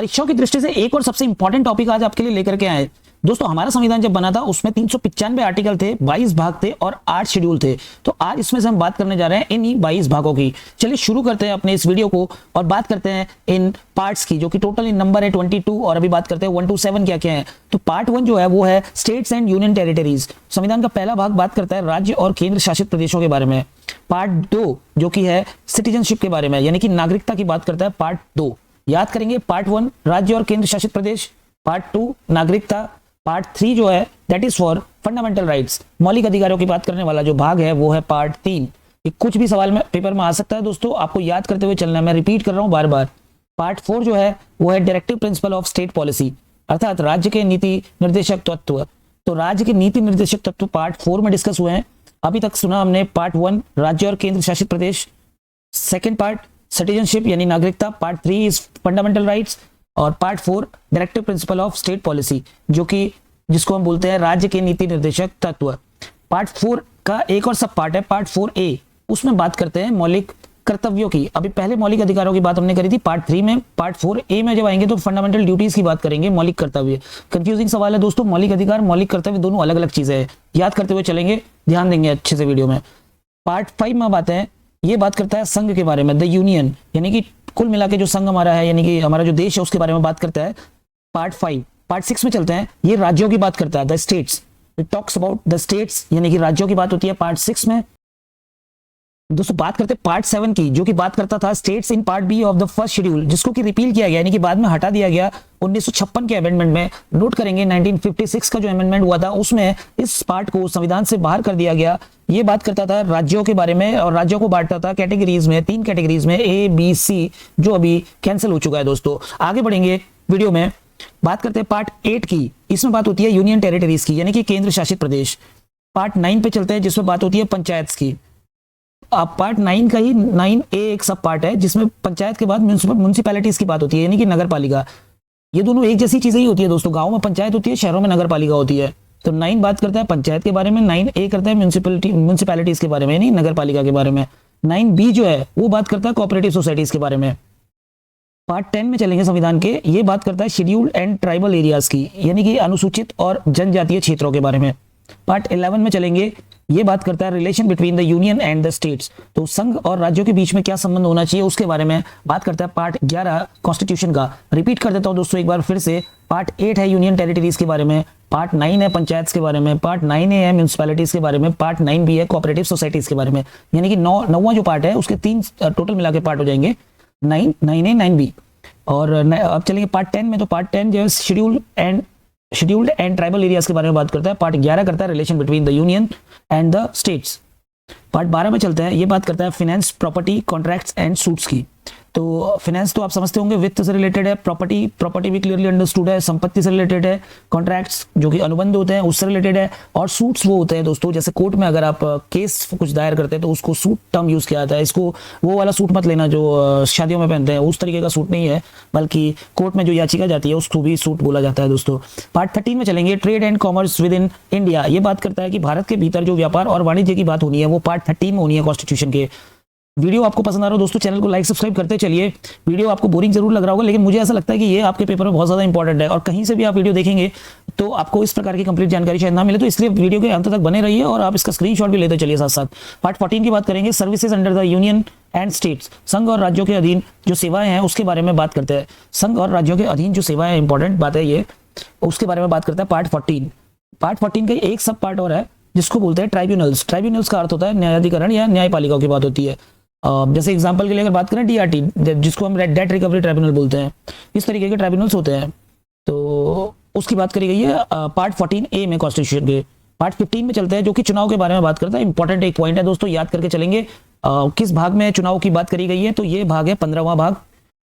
परीक्षाओं की दृष्टि से एक और सबसे इंपॉर्टेंट टॉपिक आज आपके लिए लेकर के आए दोस्तों। हमारा संविधान जब बना था उसमें 395 आर्टिकल थे, 22 भाग थे और 8 शेड्यूल थे। तो आज इसमें से हम बात करने जा रहे हैं इन्हीं 22 भागों की। चलिए शुरू करते हैं अपने इस वीडियो को और बात करते हैं इन पार्ट्स की, जो कि टोटल इन नंबर है 22 और अभी बात करते हैं 1 to 7 क्या क्या है। तो पार्ट 1 जो है वो है स्टेट्स एंड यूनियन टेरिटरीज। संविधान का पहला भाग बात करता है राज्य और केंद्र शासित प्रदेशों के बारे में। पार्ट 2 जो कि है सिटीजनशिप के बारे में, यानी कि नागरिकता की बात करता है पार्ट 2। याद करेंगे, पार्ट 1 राज्य और केंद्र शासित प्रदेश, पार्ट 2 नागरिकता, पार्ट 3 जो है that is for fundamental rights, मौलिक अधिकारों की बात करने वाला जो भाग है वो है पार्ट 3। कुछ भी सवाल में पेपर में आ सकता है दोस्तों, आपको याद करते हुए चलना है, मैं रिपीट कर रहा हूं बार बार। पार्ट 4 जो है वो है directive principle of state policy, अर्थात राज्य के नीति निर्देशक तत्व। तो राज्य के नीति निर्देशक तत्व पार्ट 4 में डिस्कस हुए हैं। अभी तक सुना हमने पार्ट 1 राज्य और केंद्र शासित प्रदेश, सेकेंड पार्ट सिटीजनशिप यानी नागरिकता, पार्ट 3 इज फंडामेंटल राइट्स और part 4 directive principle of state policy, जो कि जिसको हम बोलते हैं राज्य के नीति निर्देशक तत्व। पार्ट 4 का एक और सब पार्ट है पार्ट 4A, उसमें बात करते हैं मौलिक कर्तव्यों की। अभी पहले मौलिक अधिकारों की बात हमने करी थी पार्ट 3 में। पार्ट 4A में जब आएंगे तो फंडामेंटल ड्यूटीज की बात करेंगे, मौलिक कर्तव्य। कंफ्यूजिंग सवाल है दोस्तों, मौलिक अधिकार मौलिक कर्तव्य दोनों अलग अलग चीजें हैं, याद करते हुए चलेंगे, ध्यान देंगे अच्छे से वीडियो में। पार्ट 5 में बात है, ये बात करता है संघ के बारे में, द यूनियन, यानी कि कुल मिला के जो संघ हमारा है, यानी कि हमारा जो देश है उसके बारे में बात करता है पार्ट 5। पार्ट 6 में चलते हैं, ये राज्यों की बात करता है, the states, it talks about the states, यानी कि राज्यों की बात होती है पार्ट 6 में। दोस्तों बात करते हैं पार्ट 7 की, जो कि बात करता था states in part B of the first schedule, जिसको कि रिपील किया गया, यानी कि बाद में हटा दिया गया 1956 के अमेंडमेंट में। नोट करेंगे 1956 का जो अमेंडमेंट हुआ था उसमें इस पार्ट को संविधान से बाहर कर दिया गया। ये बात करता था राज्यों के बारे में और राज्यों को बांटता था कैटेगरीज में, 3 कैटेगरीज में, A, B, C, जो अभी कैंसिल हो चुका है दोस्तों। आगे बढ़ेंगे वीडियो में, बात करते हैं पार्ट 8 की, इसमें बात होती है यूनियन टेरिटरीज की, यानी कि केंद्र शासित प्रदेश। पार्ट 9 पे चलते हैं जिसमें बात होती है पंचायत की। अब पार्ट 9 का ही 9A एक सब पार्ट है जिसमें पंचायत के बाद म्यूनिसिपैलिटीज की बात होती है, यानी कि नगर पालिका। ये दोनों एक जैसी चीजें ही होती है दोस्तों, गाँव में पंचायत होती है, शहरों में नगर पालिका होती है। तो 9 बात करता है पंचायत के बारे में, 9A करता है म्यूनिसिपैलिटीज के बारे में, यानी नगर पालिका के बारे में। 9B जो है वो बात करता है कोऑपरेटिव सोसाइटीज के बारे में। पार्ट 10 में चलेंगे संविधान के, ये बात करता है शेड्यूल्ड एंड ट्राइबल एरियाज की, यानी कि अनुसूचित और जनजातीय क्षेत्रों के बारे में। पार्ट 11 में चलेंगे, ये बात करता है relation between the union and the states, तो संघ और राज्यों के बीच में क्या संबंध होना चाहिए उसके बारे में बात करता है। पार्ट 11 कॉन्स्टिट्यूशन का, रिपीट कर देता हूं दोस्तों एक बार फिर से। पार्ट 8 है यूनियन टेरिटरीज के बारे में, पार्ट 9 है पंचायत के बारे में, पार्ट 9A है म्यूनिसिपैलिटीज के बारे में, पार्ट 9B है कोऑपरेटिव सोसाइटीज के बारे में, यानी कि 9वां जो पार्ट है उसके 3 टोटल मिला के पार्ट हो जाएंगे, 9A 9B। और अब चलेंगे पार्ट 10 में, तो पार्ट 10 जो है शेड्यूल्ड एंड ट्राइबल एरियाज के बारे में बात करता है। पार्ट 11 करता है relation between the union and the states. Part 12 में चलता है, ये बात करता है finance, property, contracts and suits की। तो फाइनेंस तो आप समझते होंगे वित्त से रिलेटेड है, प्रॉपर्टी भी क्लियरली अंडरस्टूड है, संपत्ति से रिलेटेड है, कॉन्ट्रैक्ट्स जो कि अनुबंध होते हैं उससे रिलेटेड है, और सूट्स वो होते हैं दोस्तों, जैसे कोर्ट में अगर आप केस कुछ दायर करते हैं तो उसको सूट टर्म यूज किया जाता है। इसको वो वाला सूट मत लेना जो शादियों में पहनते हैं, उस तरीके का सूट नहीं है, बल्कि कोर्ट में जो याचिका जाती है उसको भी सूट बोला जाता है दोस्तों। पार्ट 13 में चलेंगे, trade and commerce with in India, ये बात करता है कि भारत के भीतर जो व्यापार और वाणिज्य की बात होनी है वो पार्ट 13 में होनी है कॉन्स्टिट्यूशन के। वीडियो आपको पसंद आ रहा हो दोस्तों, चैनल को लाइक सब्सक्राइब करते चलिए। वीडियो आपको बोरिंग जरूर लग रहा होगा, लेकिन मुझे ऐसा लगता है कि ये आपके पेपर में बहुत ज्यादा इंपॉर्टेंट है और कहीं से भी आप वीडियो देखेंगे तो आपको इस प्रकार की कंप्लीट जानकारी शायद ना मिले, तो इसलिए वीडियो के अंत तक बने रहिए और आप इसका स्क्रीनशॉट भी लेते चलिए साथ साथ। पार्ट 14 की बात करेंगे, services under the union and states, संघ और राज्यों के अधीन जो सेवाएं हैं उसके बारे में बात करते हैं। संघ और राज्यों के अधीन जो सेवाएं, इंपॉर्टेंट बात है ये, उसके बारे में बात करता है पार्ट 14। पार्ट 14 का एक सब पार्ट और है जिसको बोलते हैं ट्राइब्यूनल्स। ट्राइब्यूनल्स का अर्थ होता है न्यायाधिकरण या न्यायपालिकाओं की बात होती है। जैसे एग्जांपल के लिए अगर बात करें DRT, जिसको हम डेट रिकवरी ट्राइब्यूनल बोलते हैं, इस तरीके के ट्राइब्यूनल्स होते हैं, तो उसकी बात करी गई है पार्ट 14A में कॉन्स्टिट्यूशन के। पार्ट 15 में चलते हैं जो कि चुनाव के बारे में बात करता है। इंपॉर्टेंट एक पॉइंट है दोस्तों, याद करके चलेंगे। किस भाग में चुनाव की बात करी गई है, तो ये भाग है 15वां भाग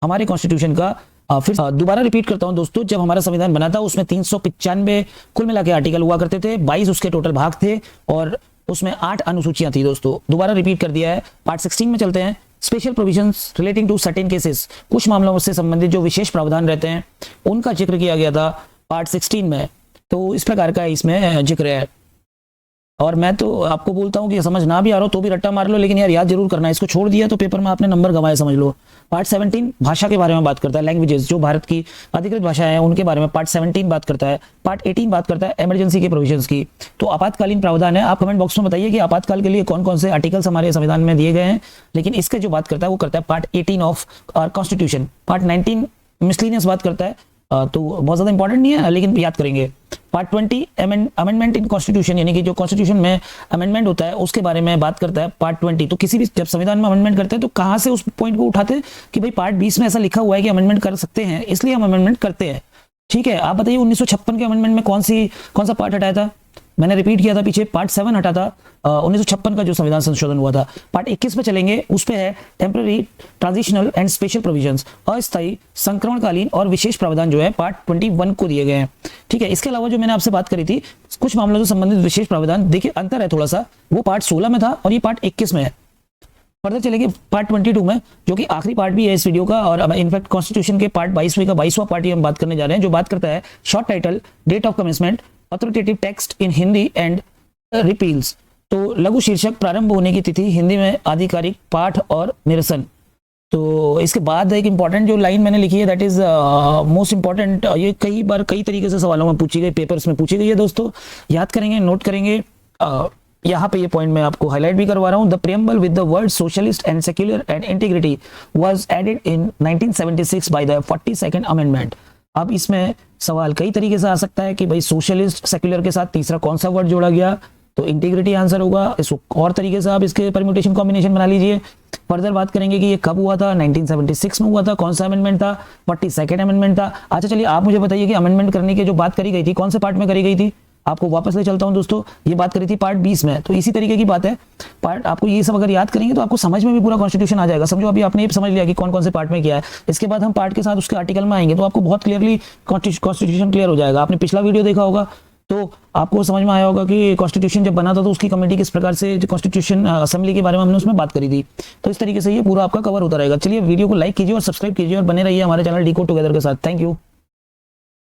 हमारे कॉन्स्टिट्यूशन का। फिर दोबारा रिपीट करता हूं दोस्तों, जब हमारा संविधान बना था उसमें 395 कुल मिला के आर्टिकल हुआ करते थे, 22 उसके टोटल भाग थे और उसमें 8 अनुसूचियां थी दोस्तों। दोबारा रिपीट कर दिया है। पार्ट 16 में चलते हैं, special provisions relating to certain cases, कुछ मामलों से संबंधित जो विशेष प्रावधान रहते हैं उनका जिक्र किया गया था पार्ट 16 में, तो इस प्रकार का इसमें जिक्र है। और मैं तो आपको बोलता हूँ कि समझ ना भी आ रहा हो तो भी रट्टा मार लो, लेकिन यार याद जरूर करना है। इसको छोड़ दिया तो पेपर में आपने नंबर गंवाए समझ लो। पार्ट 17 भाषा के बारे में बात करता है, लैंग्वेजेस जो भारत की अधिकृत भाषाएं हैं उनके बारे में पार्ट 17 बात करता है। पार्ट 18 बात करता है इमरजेंसी के प्रोविजंस की। तो आपातकालीन प्रावधान है। आप कमेंट बॉक्स में बताइए कि आपातकाल के लिए कौन कौन से आर्टिकल्स हमारे संविधान में दिए गए हैं, लेकिन इसके जो बात करता है वो करता है part 18 of our constitution. Part 19 miscellaneous बात करता है, तो बहुत ज्यादा इंपॉर्टेंट नहीं है लेकिन याद करेंगे। पार्ट 20 अमेंडमेंट इन कॉन्स्टिट्यूशन, यानी कि जो कॉन्स्टिट्यूशन में अमेंडमेंट होता है उसके बारे में बात करता है पार्ट 20। तो किसी भी जब संविधान में अमेंडमेंट करते हैं तो कहां से उस पॉइंट को उठाते हैं कि भाई पार्ट 20 में ऐसा लिखा हुआ है कि अमेंडमेंट कर सकते हैं, इसलिए हम अमेंडमेंट करते हैं। ठीक है, आप बताइए 1956 के अमेंडमेंट में कौन सा पार्ट हटाया था? मैंने रिपीट किया था पीछे, पार्ट 7 हटा था 1956 का जो संविधान संशोधन हुआ था। पार्ट 21 पे चलेंगे, उस पे है temporary, transitional and special provisions, अस्थायी, संक्रमणकालीन और विशेष प्रावधान जो है पार्ट 21 को दिए गए हैं। ठीक है, इसके अलावा जो मैंने आपसे बात करी थी कुछ मामलों से संबंधित विशेष प्रावधान, देखिए अंतर है थोड़ा सा, वो पार्ट 16 में था और ये पार्ट 21 में है। फर्दर चलेंगे पार्ट 22 में, जो कि आखिरी पार्ट भी है इस वीडियो का, और इनफैक्ट कॉन्स्टिट्यूशन के पार्ट 22 का 22वां पार्ट हम बात करने जा रहे हैं, जो बात करता है short title, date of commencement, authoritative text in Hindi and repeals. तो लघु शीर्षक, प्रारंभ होने की तिथि, हिंदी में आधिकारिक पाठ और निरसन। तो इसके बाद एक इंपॉर्टेंट जो लाइन मैंने लिखी है दैट इज मोस्ट इंपॉर्टेंट, ये कई बार कई तरीके से सवालों में पूछी गई, पेपर्स में पूछी गई है दोस्तों, याद करेंगे, नोट करेंगे। यहाँ पे ये पॉइंट मैं आपको हाईलाइट भी करवा रहा हूँ। The preamble with the word socialist and secular and integrity was added in 1976 by the 42nd amendment. अब इसमें सवाल कई तरीके से आ सकता है कि भाई सोशलिस्ट सेक्युलर के साथ तीसरा कौन सा वर्ड जोड़ा गया, तो इंटीग्रिटी आंसर होगा। इसको और तरीके से आप इसके परम्यूटेशन कॉम्बिनेशन बना लीजिए। फर्दर बात करेंगे कि ये कब हुआ था, 1976 में हुआ था, कौन सा अमेंडमेंट था, 42nd अमेंडमेंट था। अच्छा चलिए आप मुझे बताइए कि अमेंडमेंट करने की जो बात करी गई थी कौन से पार्ट में करी गई थी, आपको वापस ले चलता हूं दोस्तों, ये बात करी थी पार्ट 20 में। तो इसी तरीके की बात है, पार्ट आपको ये सब अगर याद करेंगे तो आपको समझ में भी पूरा कॉन्स्टिट्यूशन आ जाएगा। समझो अभी आपने ये समझ लिया कि कौन कौन से पार्ट में किया है, इसके बाद हम पार्ट के साथ उसके आर्टिकल में आएंगे तो आपको बहुत क्लियरली कॉन्स्टिट्यूशन क्लियर हो जाएगा। आपने पिछला वीडियो देखा होगा तो आपको समझ में आया होगा कि कॉन्स्टिट्यूशन जब बना था तो उसकी कमेटी किस प्रकार से, जो कॉन्स्टिट्यूशन असेंबली के बारे में हमने उसमें बात करी थी। तो इस तरीके से ये पूरा आपका कवर होता रहेगा। चलिए वीडियो को लाइक कीजिए और सब्सक्राइब कीजिए और बने रहिए हमारे चैनल डिकोड टुगेदर के साथ। Thank you.